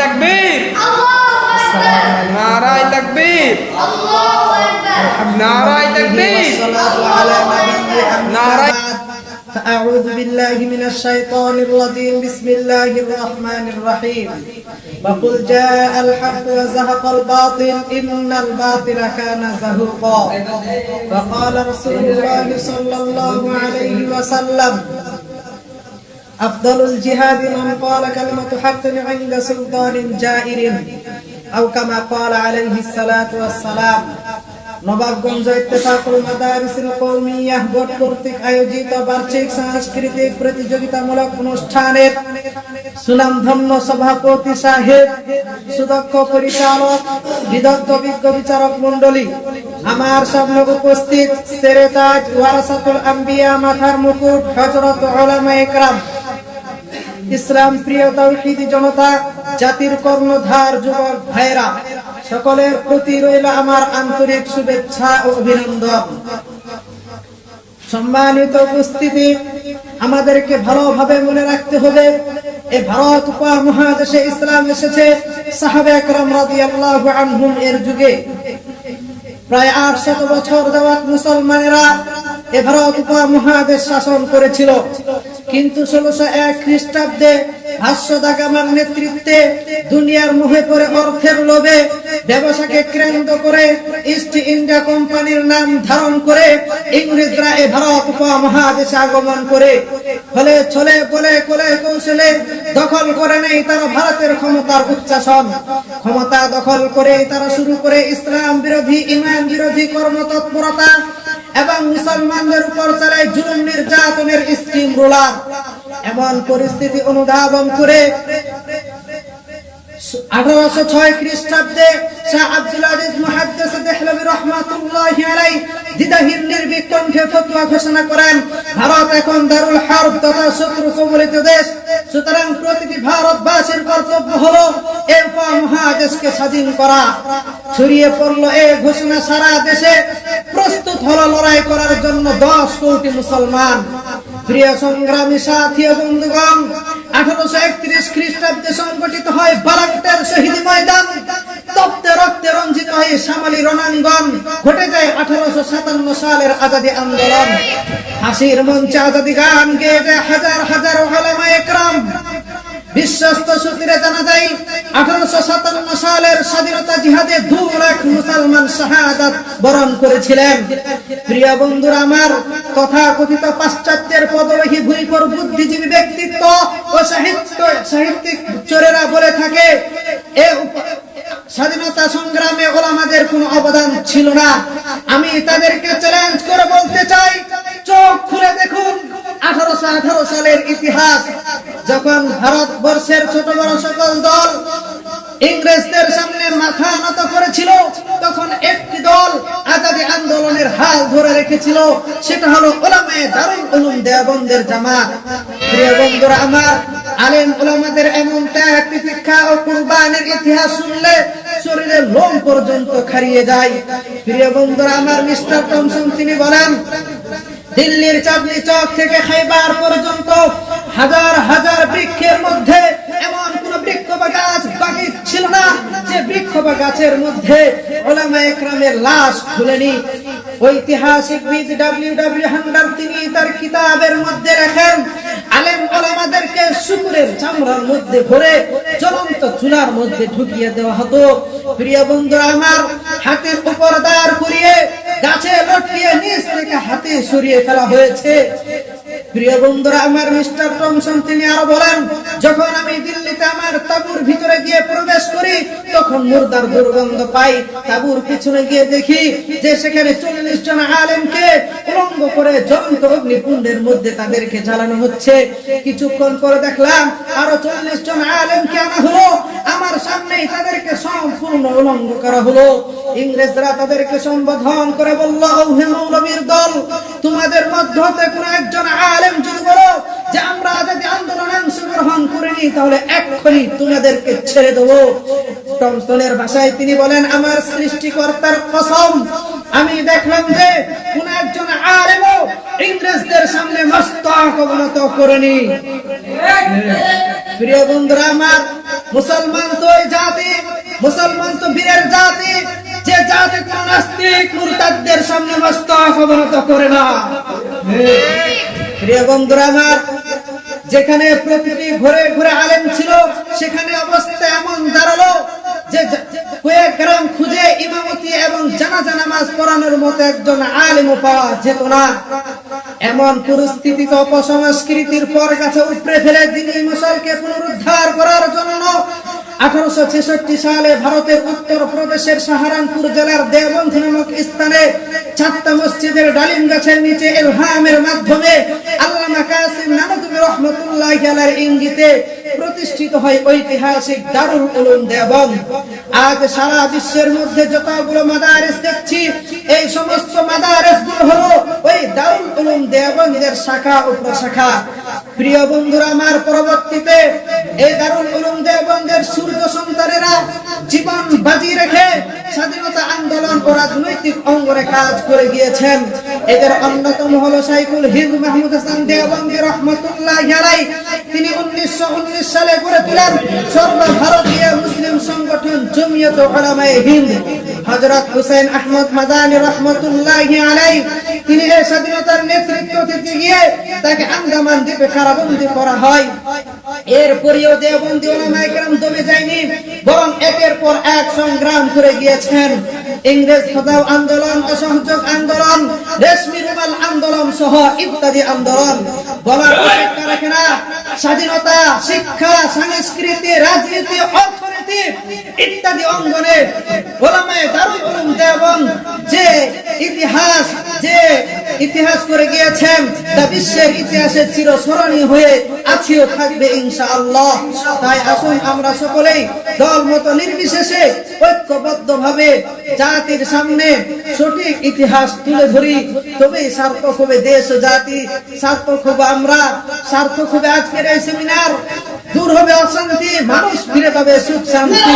তাকবীর, নারায়ে তাকবীর, নারায়ে তাকবীর, নারায়ে। أعوذ بالله من الشيطان الرجيم بسم الله الرحمن الرحيم وقل جاء الحق وزهق الباطل إن الباطل كان زهوقا وقال رسول الله صلى الله عليه وسلم أفضل الجهاد من قال كلمة حق عند سلطان جائر أو كما قال عليه الصلاة والسلام। নবাবগঞ্জ ইত্তেফাকুল মাদারিসুল কওমিয়াহ বোর্ড কর্তৃক আয়োজিত বার্ষিক সাংস্কৃতিক প্রতিযোগিতামূলক অনুষ্ঠানের সুনামধন্য সভাপতি সাহেব, সুদক্ষ পরিচালক, বিদগ্ধ বিজ্ঞ বিচারক মণ্ডলী, আমার সামনে উপস্থিত সেরেতাজ ওয়ারাসাতুল আম্বিয়া, মাথার মুকুট, হযরত উলামায়ে কেরাম, ইসলাম প্রিয় তাওহীদি জনতা, জাতির কর্ণধার যুবক ভাইরা, সকলের প্রতি রইল আমার আন্তরিক শুভেচ্ছা ও অভিনন্দন। সম্মানিত উপস্থিতি, আমাদেরকে ভালোভাবে মনে রাখতে হবে, এই ভারত উপমহাদেশে ইসলাম এসেছে সাহাবায়ে কেরাম রাদিয়াল্লাহু আনহুম এর যুগে। প্রায় 800 বছর যাবত মুসলমানেরা এই ভারত উপমহাদেশ শাসন করেছিল, কিন্তু 1601 খ্রিস্টাব্দে ভাষ্য দাগামার নেতৃত্বে দুনিয়ার মোহে পড়ে অর্থের লোভে ব্যবসাকে কেন্দ্র করে ইস্ট ইন্ডিয়া কোম্পানির নাম ধারণ করে ইংরেজরা এই ভারত উপমহাদেশে আগমন করে ফলে ছলে বলে কোলে কৌশলে দখল করে নেই তারা ভারতের ক্ষমতার উচ্চাসন। ক্ষমতা দখল করে তারা শুরু করে ইসলাম বিরোধী, ইমান বিরোধী কর্মতৎপরতা এবং মুসলমানদের উপর চালায় জুলুম নির্যাতনের স্টিম রোলার। এমন পরিস্থিতি অনুধাবন করে 1806 খ্রিস্টাব্দে শাহ আব্দুল আজিজ মুহাদ্দিস দেহলভী রাহমাতুল্লাহি আলাইহি দ্বিধাহীন নির্ভীক কণ্ঠে ফতোয়া ঘোষণা করেন, ভারত এখন দারুল হারব তথা শত্রু কবলিত দেশ, সুতরাং প্রতিটি ভারতবাসীর কর্তব্য হলো এই উপমহাদেশকে স্বাধীন করা। ছড়িয়ে পড়ল এই ঘোষণা সারা দেশে, প্রস্তুত হলো লড়াই করার জন্য 10 কোটি মুসলমান। প্রিয় সংগ্রামী সাথী ও বন্ধুগণ, 1831 খ্রিস্টাব্দে সংগঠিত হয় বালাকোটের শহীদ ময়দান, তপ্তে রক্তে রঞ্জিত হয় শামলী রণাঙ্গন, ঘটে যায় 1857 সালের আজাদী আন্দোলন। হাসির মঞ্চে আজাদী গান গেয়ে যায় হাজার হাজার উলামায়ে কেরাম। বিশ্বস্ত সূত্রে জানা যায় 1857 সালের স্বাধীনতা জিহাদে 2 লাখ মুসলমান শাহাদাত বরণ করেছিলেন। প্রিয় বন্ধুরা আমার, তথাকথিত পাশ্চাত্যের পদলোহী ভূমিকর বুদ্ধিজীবী ব্যক্তিত্ব ও সাহিত্যিক চোরেরা বলে থাকে এই স্বাধীনতা সংগ্রামে ওলামাদের কোনো অবদান ছিল না। আমি তাদেরকে চ্যালেঞ্জ করে বলতে চাই, চোখ খুলে দেখুন 1818 সালের ইতিহাস। যখন ভারতবর্ষের ছোট বড় সকল দল ইংরেজদের সামনে মাথা নত করেছিল, তখন একটি দল আজাদী আন্দোলনের হাল ধরে রেখেছিল, সেটা হলো উলামায়ে দারুল উলুম দেওবন্দের জামাত। প্রিয় বন্ধুরা আমার, আলেম উলামাদের এমন ত্যাগ, তিতিক্ষা ও কুরবানির ইতিহাস শুনলে শরীরের লোম পর্যন্ত খারিয়ে যায়। প্রিয় বন্ধুরা আমার, মিস্টার টমসন তিনি বলেন, দিল্লির চাঁদনি চক থেকে খাইবার পর্যন্ত হাজার হাজার বৃক্ষের মধ্যে এমন কোন বৃক্ষ বা গাছ বাকি ছিল না যে বৃক্ষ বা গাছের মধ্যে উলামায়ে কেরামের লাশ ঝুলেনি। ঐতিহাসিকবিদ ডব্লিউ হান্টার তিনি তার কিতাবের মধ্যে লেখেন, আলেম উলামাদেরকে শুকুরের চামড়ার মধ্যে ভরে জ্বলন্ত চুলার মধ্যে ঢুকিয়ে দেওয়া হতো। প্রিয় বন্ধুরা আমার, হাতের উপর দাঁড় করিয়ে গাছে লটকিয়ে নিচ থেকে হাতে সরিয়ে ফেলা হয়েছে। প্রিয় বন্ধুরা আমার, মিস্টার টমসন তিনি আরো বলেন, যখন আমি দিল্লিতে আমার তাঁবুর ভিতরে গিয়ে প্রবেশ করি তখন মুর্দার দুর্গন্ধ পাই। তাঁবুর পিছনে গিয়ে দেখি যে সেখানে 40 জন আলেমকে উলঙ্গ করে জ্বলন্ত অগ্নিকুণ্ডের মধ্যে তাদেরকে জ্বালানো হচ্ছে। কিছুক্ষণ পরে দেখলাম আরো 40 জন আলেমকে আনা হলো, আমার সামনেই তাদেরকে সম্পূর্ণ উলঙ্গ করা হলো। ইংরেজরা তাদেরকে সম্বোধন করে বলল, ও হে মৌলবীর দল, তোমাদের মধ্যে হতে কোন একজন আলেম যদি বলো যে আমরা আজাদী আন্দোলনে অংশগ্রহণ করিনি, তাহলে এক্ষুনি তোমাদেরকে ছেড়ে দেবো। টমসনের ভাষায় তিনি বলেন, আমার সৃষ্টিকর্তার কসম, আমি দেখলাম যে কোন একজন আলেমও ইংরেজদের সামনে মস্তক অবনত করেনি। প্রিয় বন্ধুরা আমার, মুসলমান তো মুসলমান তো বীরের জাতি, যে জাতি কোন নাস্তিক মুরতাদদের সামনে মস্তক অবনত করে না। প্রিয় বন্ধুরা আমার, যেখানে প্রতিটি ঘরে ঘরে আলেম ছিল, সেখানে অবস্থা এমন দাঁড়ালো যে কয়েক গ্রাম খুঁজে ইমামতি এবং জানাজা নামাজ পড়ানোর মতো একজন আলেমও পাওয়া যেত না। এমন পরিস্থিতিতে অপসংস্কৃতির পর কাছে উপড়ে ফেলে দিনী মুসলকে পুনরুদ্ধার করার জন্য 1866 সালে ভারতের উত্তর প্রদেশের সাহারানপুর জেলার দেওবন্দ নামক স্থানে 4টা মসজিদের ডালিম গাছের নিচে ইলহামের মাধ্যমে আল্লামা কাসিম নানতুবি রহমাতুল্লাহি আলাইহির ইঙ্গিতে প্রতিষ্ঠিত হয় ঐতিহাসিক দারুল উলুম দেওবন্দ। আজ সারা বিশ্বের মধ্যে যতগুলো মাদারিস দেখছি, এই সমস্ত মাদারিসগুলো হলো ওই দারুল উলুম দেওবন্দের শাখা ও প্রশাখা। প্রিয় বন্ধুরা আমার, পরবর্তীতে এই দারুল উলুম দেওবন্দের সূর্য সন্তানেরা জীবন বাজি রেখে স্বাধীনতা আন্দোলন ও রাজনৈতিক অঙ্গনে কাজ করে গিয়েছেন। এদের অন্যতম হলো শাইখুল হিন্দ মাহমুদ হাসান দেওবন্দি রহমাতুল্লাহি আলাইহি। তিনি 1919 সালে গড়ে তোলেন সর্বভারতীয় মুসলিম সংগঠন জমিয়ত উলামায়ে হিন্দ। হযরত হুসাইন আহমদ মাদানী রহমাতুল্লাহি আলাইহি তিনি এই স্বাধীনতার নেতৃত্ব দিতে গিয়ে তাকে আন্দামান দ্বীপে কারাবন্দী করা হয়। এরপরেও দেওবন্দি উলামায়ে কেরাম দমে যায়নি, বরং একের পর এক সংগ্রাম করে গিয়েছেন। ইংরেজ খোদাও আন্দোলন, অসহযোগ আন্দোলন, রেশমি রুমাল আন্দোলন সহ ইত্যাদি আন্দোলন বলার অপেক্ষা রাখে না। স্বাধীনতা, শিক্ষা, সংস্কৃতি, রাজনীতি, অর্থনীতি ইত্যাদি অঙ্গনে উলামায়ে দারুল উলুম দেওবন্দ যে ইতিহাস করে গিয়েছেন, তা বিশ্বের ইতিহাসে চিরস্মরণীয় হয়ে আছে ও থাকবে ইনশাআল্লাহ। তাই আসুন আমরা সকলেই দলমত নির্বিশেষে ঐক্যবদ্ধভাবে জাতির সামনে সঠিক ইতিহাস তুলে ধরি, তবেই সার্থক হবে দেশ ও জাতি, সার্থক হবে আমরা, সার্থক হবে আজকের এই সেমিনার, দূর হবে অশান্তি, মানুষ ফিরে পাবে সুখ শান্তি।